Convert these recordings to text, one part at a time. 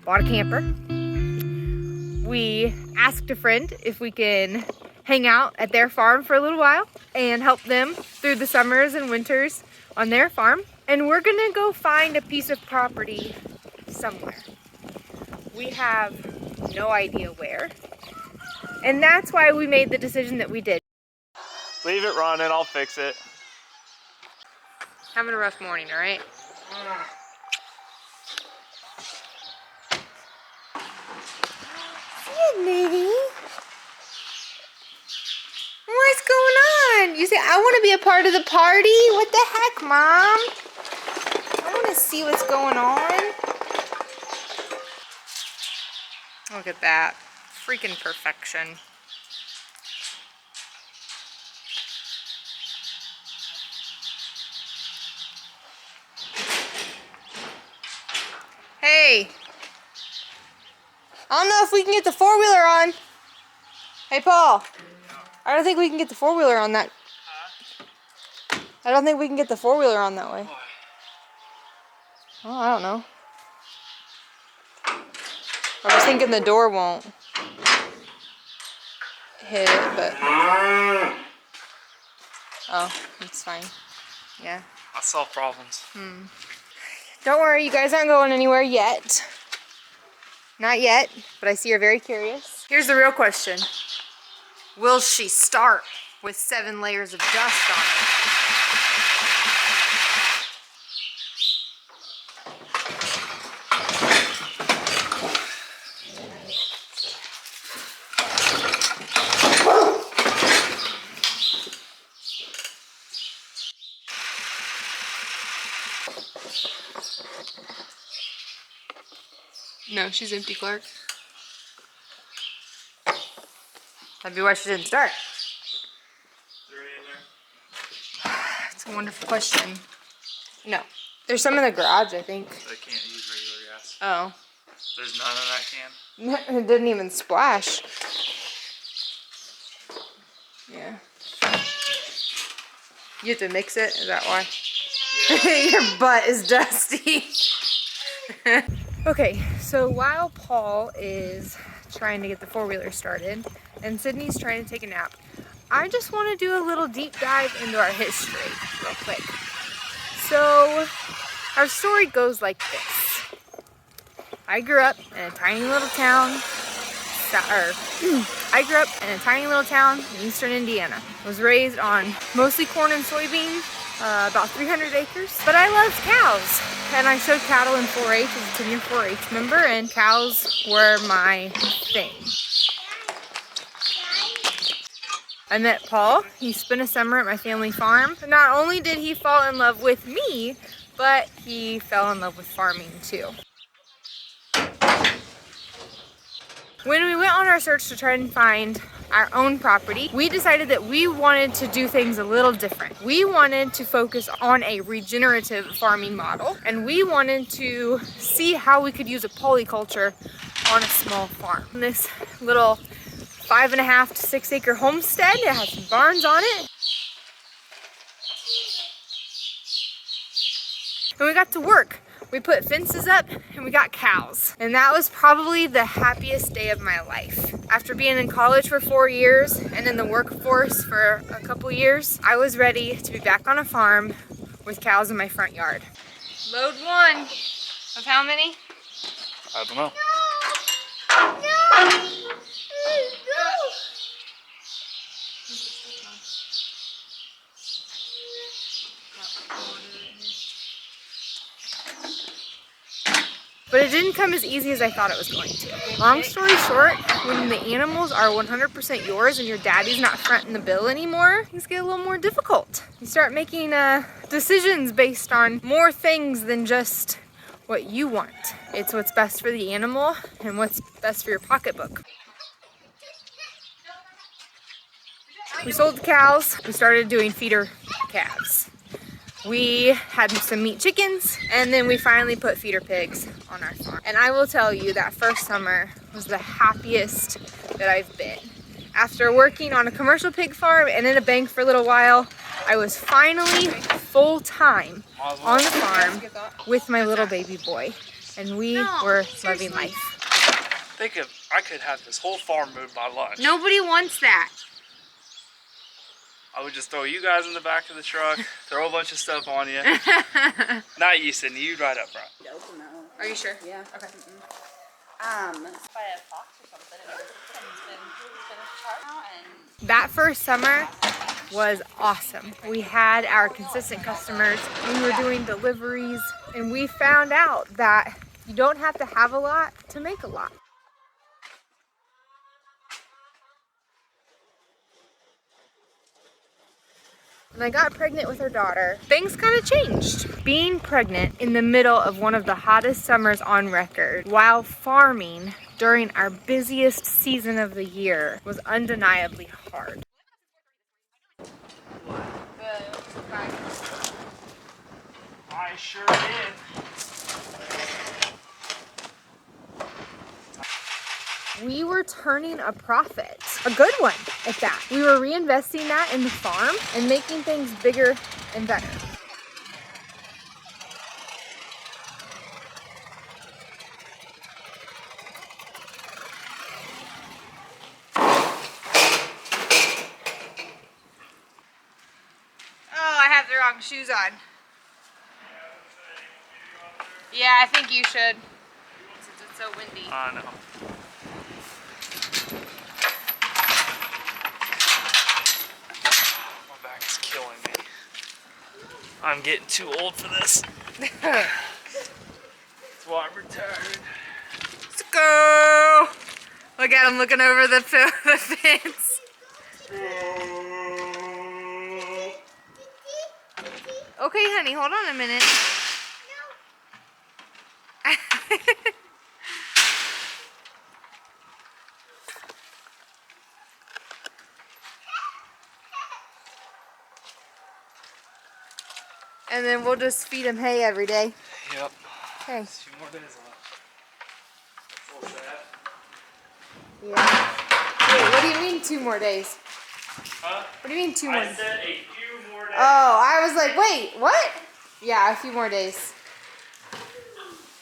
bought a camper. We asked a friend if we can hang out at their farm for a little while and help them through the summers and winters on their farm. And we're gonna go find a piece of property somewhere. We have no idea where. And that's why we made the decision that we did. Leave it running, I'll fix it. Having a rough morning, all right? Sydney, what's going on? You say, I want to be a part of the party? What the heck, Mom? I want to see what's going on. Look at that. Freaking perfection. Hey, I don't know if we can get the four-wheeler on. Hey, Paul. I don't think we can get the four-wheeler on that. I don't think we can get the four-wheeler on that way. Oh, I don't know. I was thinking the door won't hit it, but... Oh, it's fine. Yeah. I solve problems. Don't worry, you guys aren't going anywhere yet. Not yet, but I see you're very curious. Here's the real question. Will she start with 7 layers of dust on it? No, she's empty, Clark. That'd be why she didn't start. Is there any in there? It's a wonderful question. No. There's some in the garage, I think. So they can't use regular gas. Oh. There's none in that can? It didn't even splash. Yeah. You have to mix it? Is that why? Yeah. Your butt is dusty. Okay, so while Paul is trying to get the four-wheeler started and Sydney's trying to take a nap, I just want to do a little deep dive into our history real quick. So our story goes like this. I grew up in a tiny little town, in eastern Indiana. I was raised on mostly corn and soybeans, about 300 acres, but I loved cows. And I showed cattle in 4-H as a 10-year 4-H member, and cows were my thing. I met Paul. He spent a summer at my family farm. Not only did he fall in love with me, but he fell in love with farming too. When we went on our search to try and find our own property, we decided that we wanted to do things a little different. We wanted to focus on a regenerative farming model, and we wanted to see how we could use a polyculture on a small farm. This little 5.5 to 6 acre homestead, it has some barns on it. And we got to work. We put fences up and we got cows. And that was probably the happiest day of my life. After being in college for 4 years and in the workforce for a couple years, I was ready to be back on a farm with cows in my front yard. Load 1 of how many? I don't know. No! But it didn't come as easy as I thought it was going to. Long story short, when the animals are 100% yours and your daddy's not fronting the bill anymore, things get a little more difficult. You start making decisions based on more things than just what you want. It's what's best for the animal and what's best for your pocketbook. We sold the cows. We started doing feeder calves. We had some meat chickens, and then we finally put feeder pigs on our farm. And I will tell you that first summer was the happiest that I've been. After working on a commercial pig farm and in a bank for a little while, I was finally full-time on the farm with my little baby boy. and we No, were seriously. loving life. I could have this whole farm moved by lunch. Nobody wants that. I would just throw you guys in the back of the truck, throw a bunch of stuff on you. Not you, Sydney. You right up front. Are you sure? Yeah. Okay. By a fox or something. It's been a chart now and That first summer was awesome. We had our consistent customers. We were doing deliveries, and we found out that you don't have to have a lot to make a lot. When I got pregnant with our daughter, things kind of changed. Being pregnant in the middle of one of the hottest summers on record, while farming during our busiest season of the year, was undeniably hard. I sure did. We were turning a profit, a good one at that. We were reinvesting that in the farm and making things bigger and better. Oh, I have the wrong shoes on. Yeah, I think you should, since it's so windy. I know. My back is killing me. I'm getting too old for this. That's why I'm retired. Let's go! Look at him looking over the fence. Okay, honey, hold on a minute. And then we'll just feed him hay every day. Yep. Okay. A few more days left. A little sad. Yeah. Wait, what do you mean 2 more days? Huh? What do you mean 2 more I days? said a few more days. Oh, I was like, wait, what? Yeah, a few more days.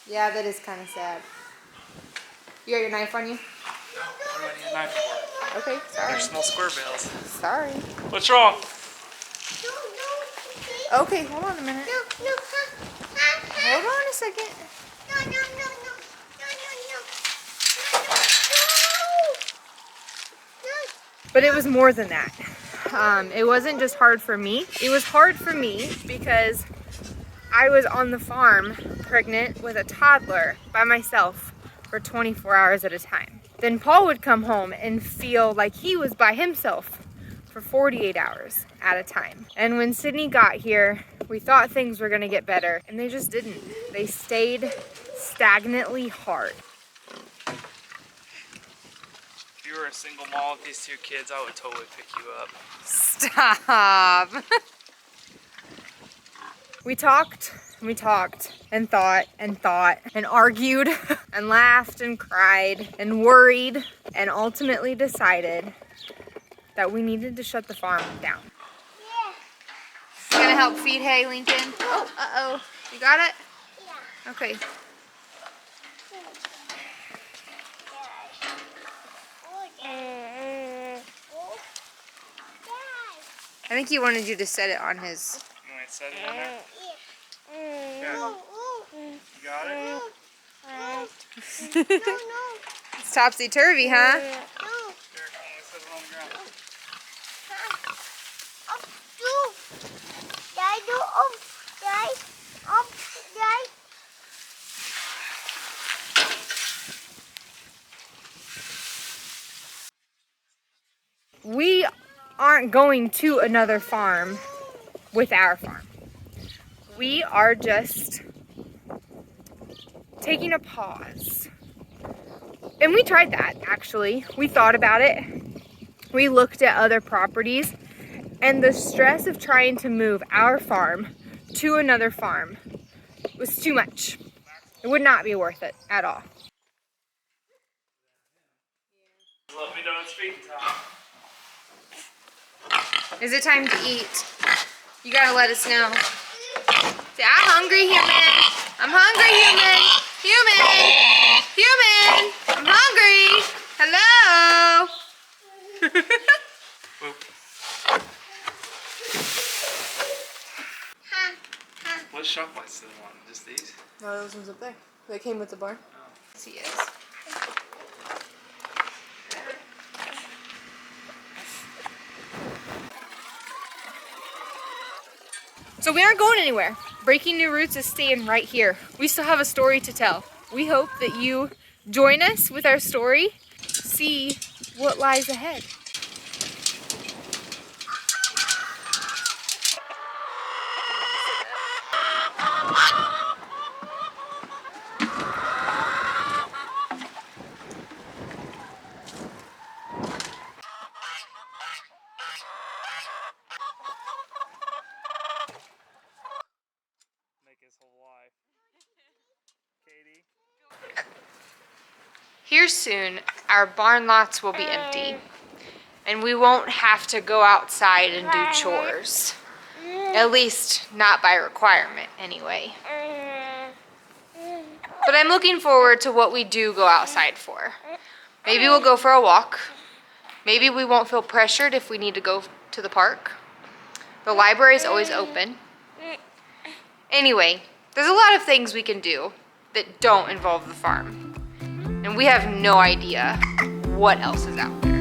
Yeah, that is kind of sad. You got your knife on you? No, what do I need a knife for? Okay, sorry. There's small square bales. Sorry. What's wrong? Okay, hold on a minute. Hold on a second. But it was more than that. It wasn't just hard for me. It was hard for me because I was on the farm pregnant with a toddler by myself for 24 hours at a time. Then Paul would come home and feel like he was by himself for 48 hours at a time. And when Sydney got here, we thought things were gonna get better, and they just didn't. They stayed stagnantly hard. If you were a single mom with these 2 kids, I would totally pick you up. Stop. We talked and thought and argued and laughed and cried and worried and ultimately decided that we needed to shut the farm down. You gonna help feed hay, Lincoln? Oh, uh-oh. You got it? Yeah. Okay. I think he wanted you to set it on his... You want to set it on there? Yeah. You got it? It's topsy-turvy, huh? Here, I'm going to set it on the ground. We aren't going to another farm with our farm. We are just taking a pause. And we tried that, actually. We thought about it. We looked at other properties, and the stress of trying to move our farm to another farm was too much. It would not be worth it at all. Let me know it's feeding time. Is it time to eat? You gotta let us know. Say, I'm hungry, human. I'm hungry, human. Human! Human! I'm hungry! Hello! What shop lights do they want? Just these? No, those ones up there. They came with the barn. Oh. Yes, he is. So we aren't going anywhere. Breaking New Roots is staying right here. We still have a story to tell. We hope that you join us with our story, see what lies ahead. Make his whole life. Katie? Here soon, our barn lots will be empty, and we won't have to go outside and do chores. At least, not by requirement, anyway. But I'm looking forward to what we do go outside for. Maybe we'll go for a walk. Maybe we won't feel pressured if we need to go to the park. The library is always open. Anyway, there's a lot of things we can do that don't involve the farm. And we have no idea what else is out there.